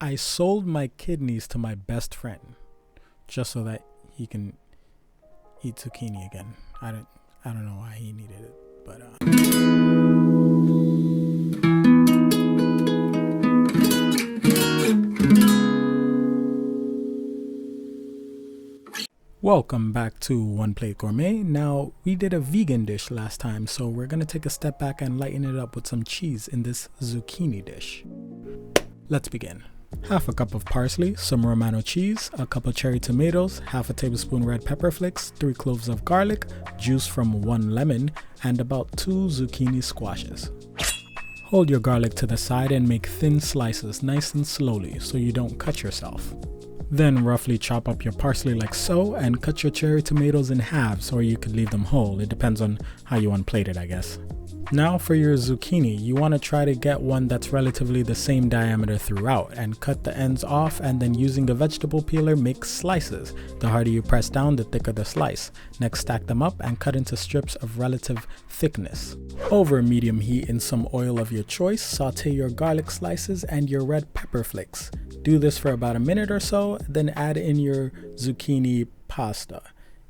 I sold my kidneys to my best friend just so that he can eat zucchini again. I don't know why he needed it, but Welcome back to One Plate Gourmet. Now, we did a vegan dish last time, so we're gonna take a step back and lighten it up with some cheese in this zucchini dish. Let's begin. Half a cup of parsley, some romano cheese, a couple cherry tomatoes, half a tablespoon red pepper flakes, 3 cloves of garlic, juice from 1 lemon, and about 2 zucchini squashes. Hold your garlic to the side and make thin slices nice and slowly so you don't cut yourself. Then roughly chop up your parsley like so and cut your cherry tomatoes in halves, or you could leave them whole. It depends on how you unplate it, I guess. Now for your zucchini, you want to try to get one that's relatively the same diameter throughout and cut the ends off, and then using a vegetable peeler make slices. The harder you press down, the thicker the slice. Next, stack them up and cut into strips of relative thickness. Over medium heat in some oil of your choice, saute your garlic slices and your red pepper flakes. Do this for about a minute or so, then add in your zucchini pasta,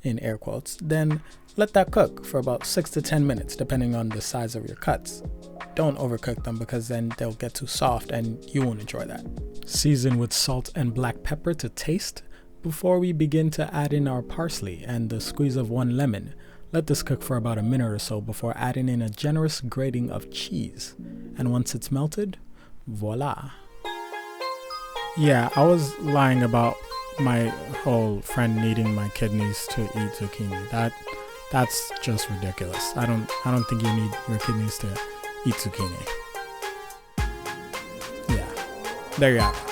in air quotes. Then let that cook for about 6 to 10 minutes, depending on the size of your cuts. Don't overcook them because then they'll get too soft and you won't enjoy that. Season with salt and black pepper to taste before we begin to add in our parsley and the squeeze of 1 lemon. Let this cook for about a minute or so before adding in a generous grating of cheese. And once it's melted, voila. Yeah, I was lying about my whole friend needing my kidneys to eat zucchini. That's just ridiculous. I don't think you need your kidneys to eat zucchini. Yeah, there you have it.